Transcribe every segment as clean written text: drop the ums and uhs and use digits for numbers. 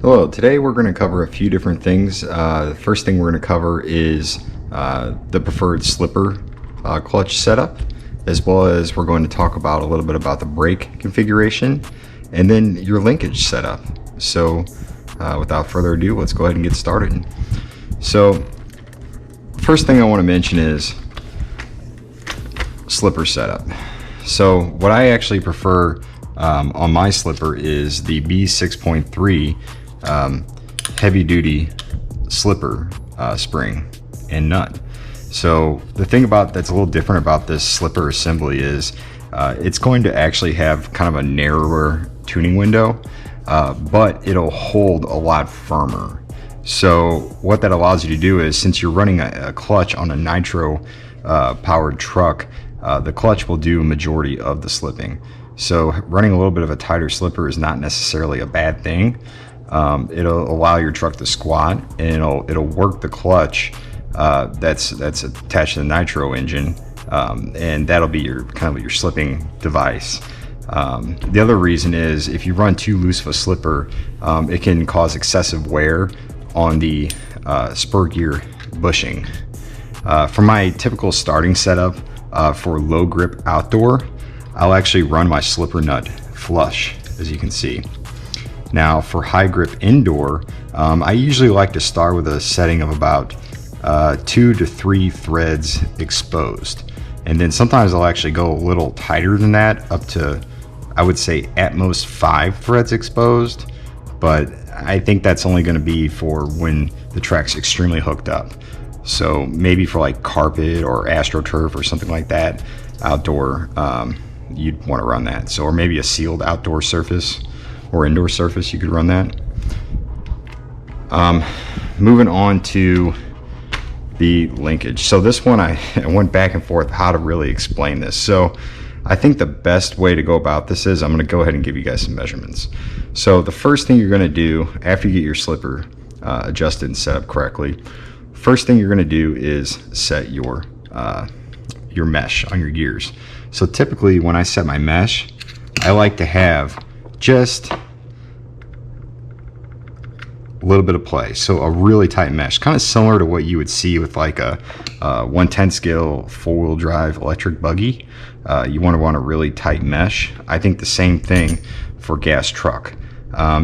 Hello, today we're going to cover a few different things. The first thing we're going to cover is the preferred slipper clutch setup, as well as we're going to talk about a little bit about the brake configuration and then your linkage setup. So without further ado, let's go ahead and get started. So first thing I want to mention is slipper setup. So what I actually prefer on my slipper is the B6.3 heavy duty slipper spring and nut. So the thing that's a little different about this slipper assembly is it's going to actually have kind of a narrower tuning window, but it'll hold a lot firmer. So what that allows you to do is, since you're running a clutch on a nitro powered truck, the clutch will do a majority of the slipping. So running a little bit of a tighter slipper is not necessarily a bad thing. It'll allow your truck to squat, and it'll work the clutch that's attached to the nitro engine, and that'll be your kind of your slipping device. The other reason is if you run too loose of a slipper, it can cause excessive wear on the spur gear bushing. For my typical starting setup for low grip outdoor, I'll actually run my slipper nut flush, as you can see. Now for high grip indoor, I usually like to start with a setting of about 2 to 3 threads exposed. And then sometimes I'll actually go a little tighter than that, up to, I would say, at most 5 threads exposed. But I think that's only going to be for when the track's extremely hooked up. So maybe for like carpet or AstroTurf or something like that, outdoor, you'd want to run that. So, or maybe a sealed outdoor surface or indoor surface, you could run that. Moving on to the linkage. So this one, I went back and forth how to really explain this. So I think the best way to go about this is I'm going to go ahead and give you guys some measurements. So the first thing you're going to do after you get your slipper adjusted and set up correctly, first thing you're going to do is set your mesh on your gears. So typically when I set my mesh, I like to have just a little bit of play. So a really tight mesh, kind of similar to what you would see with like a 1/10 scale 4-wheel drive electric buggy. You want to run a really tight mesh. I think the same thing for gas truck.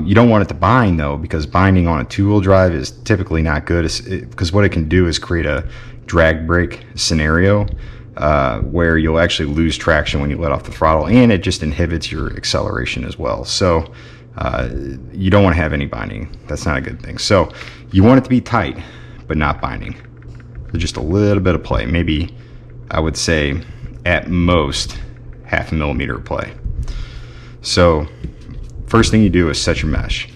You don't want it to bind though, because binding on a 2-wheel drive is typically not good, because what it can do is create a drag brake scenario where you'll actually lose traction when you let off the throttle, and it just inhibits your acceleration as well. So you don't want to have any binding. That's not a good thing. So you want it to be tight but not binding. So just a little bit of play, maybe I would say at most 0.5 millimeter of play. So first thing you do is set your mesh.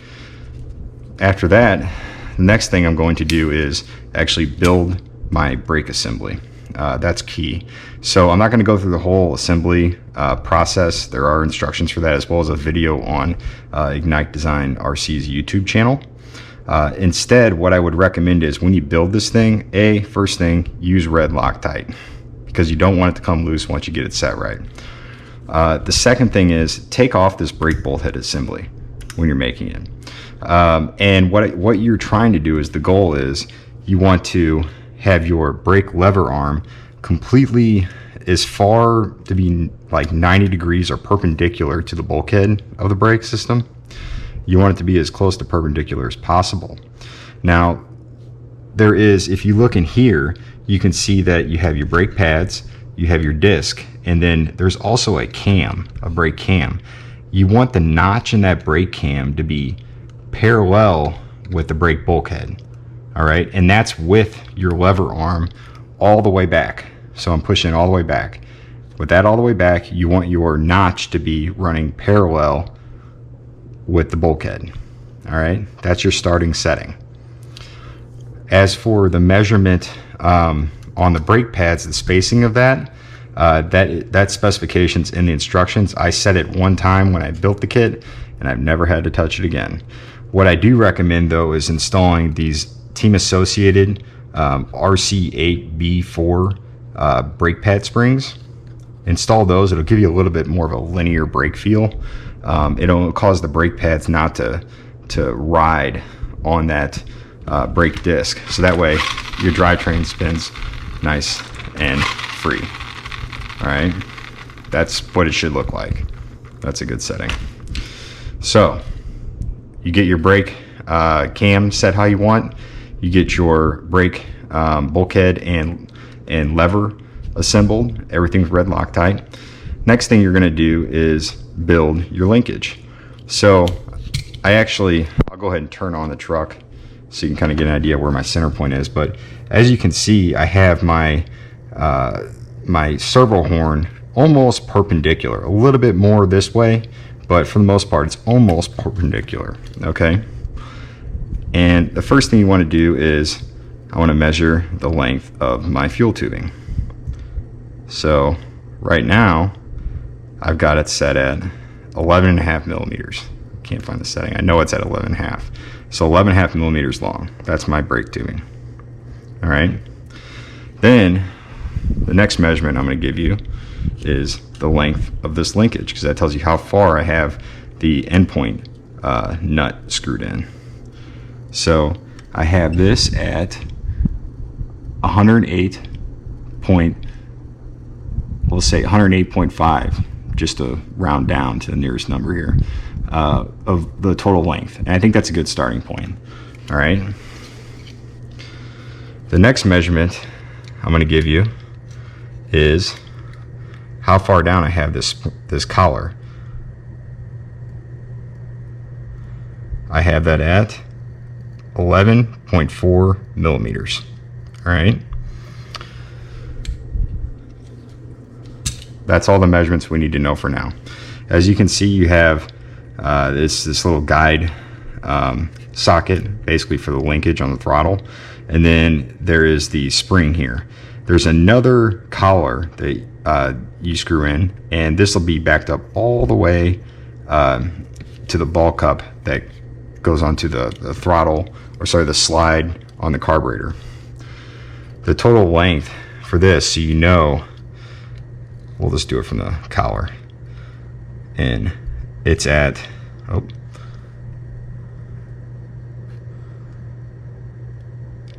After that, the next thing I'm going to do is actually build my brake assembly. That's key. So I'm not going to go through the whole assembly process. There are instructions for that, as well as a video on Ignite Design RC's YouTube channel. Instead, what I would recommend is when you build this thing, first thing, use red Loctite, because you don't want it to come loose once you get it set right. The second thing is take off this brake bolt head assembly when you're making it. And what you're trying to do is, the goal is you want to have your brake lever arm completely as far to be like 90 degrees or perpendicular to the bulkhead of the brake system. You want it to be as close to perpendicular as possible. Now, there is, if you look in here, you can see that you have your brake pads, you have your disc, and then there's also a cam, a brake cam. You want the notch in that brake cam to be parallel with the brake bulkhead. All right, and that's with your lever arm all the way back. So I'm pushing it all the way back. With that all the way back, you want your notch to be running parallel with the bulkhead. All right, that's your starting setting. As for the measurement on the brake pads, the spacing of that specification's in the instructions. I set it one time when I built the kit, and I've never had to touch it again. What I do recommend though is installing these team associated RC8B4 brake pad springs. Install those. It'll give you a little bit more of a linear brake feel. It'll cause the brake pads not to to ride on that brake disc, so that way your drivetrain spins nice and free. All right, that's what it should look like. That's a good setting. So you get your brake cam set how you want. You get your brake bulkhead and lever assembled. Everything's red Loctite. Next thing you're going to do is build your linkage. So I'll go ahead and turn on the truck so you can kind of get an idea where my center point is. But as you can see, I have my my servo horn almost perpendicular, a little bit more this way, but for the most part it's almost perpendicular. Okay, and the first thing you want to do is I want to measure the length of my fuel tubing. So right now I've got it set at 11.5 millimeters. Can't find the setting. I know it's at 11.5. So 11.5 millimeters long. That's my brake tubing. All right. Then the next measurement I'm going to give you is the length of this linkage, because that tells you how far I have the endpoint nut screwed in. So I have this at 108 point, let's say 108.5, just to round down to the nearest number here, of the total length. And I think that's a good starting point. All right. The next measurement I'm going to give you is how far down I have this collar. I have that at 11.4 millimeters. All right. That's all the measurements we need to know for now. As you can see, you have this little guide socket, basically for the linkage on the throttle, and then there is the spring here. There's another collar that you screw in, and this will be backed up all the way to the ball cup that goes onto the throttle, or sorry, the slide on the carburetor. The total length for this, so you know, we'll just do it from the collar, and it's at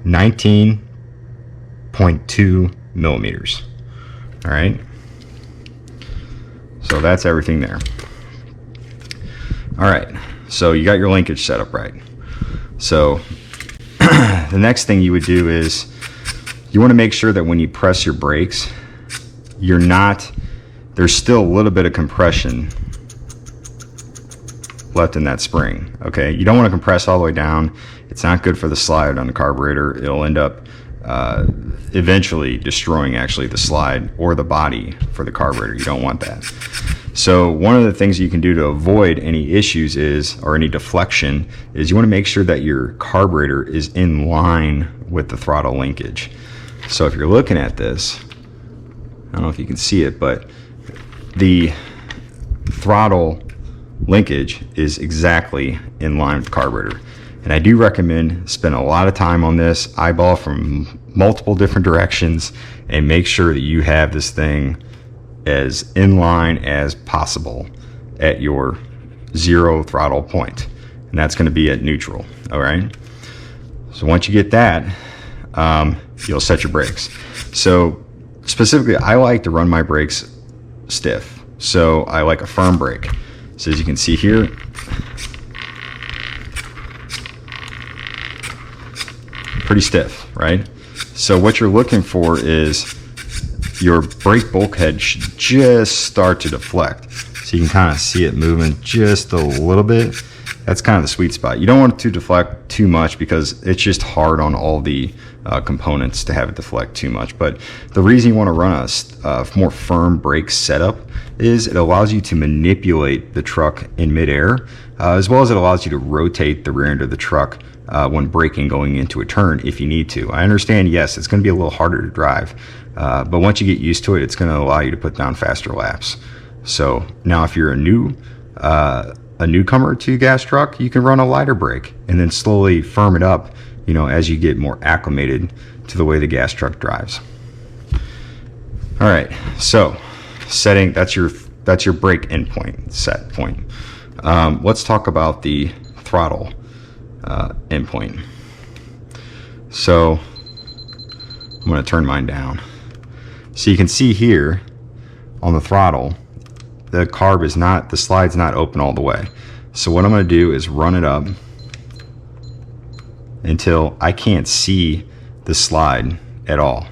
19.2 millimeters. All right, so that's everything there. All right, so you got your linkage set up right. So the next thing you would do is you want to make sure that when you press your brakes, there's still a little bit of compression left in that spring. Okay, you don't want to compress all the way down. It's not good for the slide on the carburetor. It'll end up eventually destroying actually the slide or the body for the carburetor. You don't want that. So one of the things you can do to avoid any issues or any deflection is you want to make sure that your carburetor is in line with the throttle linkage. So if you're looking at this, I don't know if you can see it, but the throttle linkage is exactly in line with the carburetor. And I do recommend spend a lot of time on this, eyeball from multiple different directions, and make sure that you have this thing as in line as possible at your zero throttle point. And that's going to be at neutral. All right. So once you get that, you'll set your brakes. So specifically, I like to run my brakes stiff. So I like a firm brake. So as you can see here, pretty stiff, right? So what you're looking for is your brake bulkhead should just start to deflect. So you can kind of see it moving just a little bit. That's kind of the sweet spot. You don't want it to deflect too much because it's just hard on all the components to have it deflect too much. But the reason you want to run a more firm brake setup is it allows you to manipulate the truck in midair, as well as it allows you to rotate the rear end of the truck when braking going into a turn if you need to. I understand, yes, it's going to be a little harder to drive, but once you get used to it, it's going to allow you to put down faster laps. So now if you're a newcomer to a gas truck, you can run a lighter brake and then slowly firm it up, you know, as you get more acclimated to the way the gas truck drives. All right, so setting, that's your brake endpoint set point. Let's talk about the throttle endpoint. So I'm going to turn mine down. So you can see here on the throttle, the carb is not, the slide's not open all the way. So what I'm going to do is run it up until I can't see the slide at all.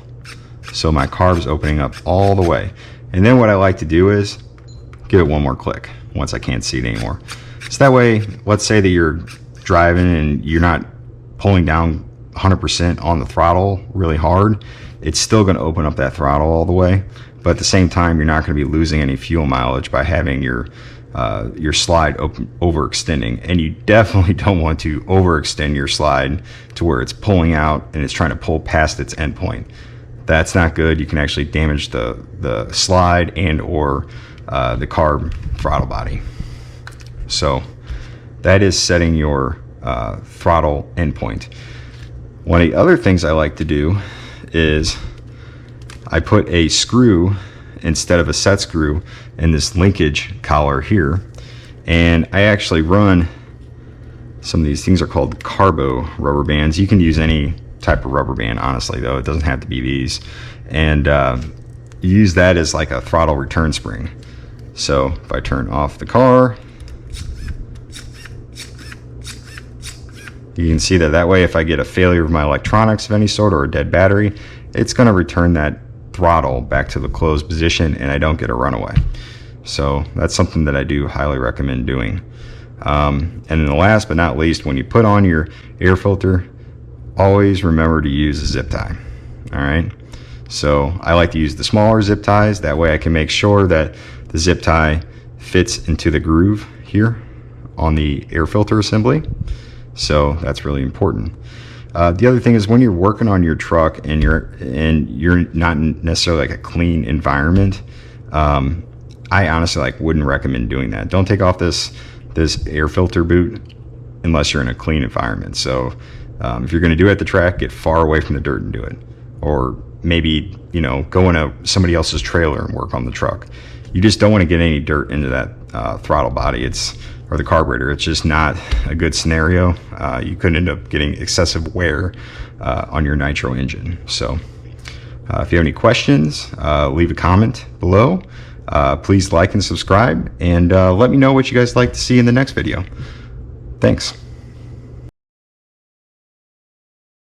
So my carb is opening up all the way. And then what I like to do is give it one more click once I can't see it anymore. So that way, let's say that you're driving and you're not pulling down 100% on the throttle really hard, it's still going to open up that throttle all the way. But at the same time, you're not going to be losing any fuel mileage by having your slide overextending. And you definitely don't want to overextend your slide to where it's pulling out and it's trying to pull past its endpoint. That's not good. You can actually damage the slide and or the carb throttle body. So that is setting your throttle endpoint. One of the other things I like to do is I put a screw instead of a set screw in this linkage collar here, and I actually run some of these things are called carbo rubber bands. You can use any type of rubber band, honestly, though it doesn't have to be these, and use that as like a throttle return spring. So if I turn off the car, you can see that way if I get a failure of my electronics of any sort or a dead battery, it's going to return that throttle back to the closed position and I don't get a runaway. So that's something that I do highly recommend doing. And then the last but not least, when you put on your air filter, always remember to use a zip tie. All right. So I like to use the smaller zip ties. That way I can make sure that the zip tie fits into the groove here on the air filter assembly. So that's really important. The other thing is when you're working on your truck and you're not necessarily like a clean environment, I honestly wouldn't recommend doing that. Don't take off this air filter boot unless you're in a clean environment. So if you're going to do it at the track, get far away from the dirt and do it. Or maybe, go in somebody else's trailer and work on the truck. You just don't want to get any dirt into that throttle body. Or the carburetor. It's just not a good scenario. You could end up getting excessive wear on your nitro engine. So if you have any questions, leave a comment below. Please like and subscribe, and let me know what you guys like to see in the next video. Thanks.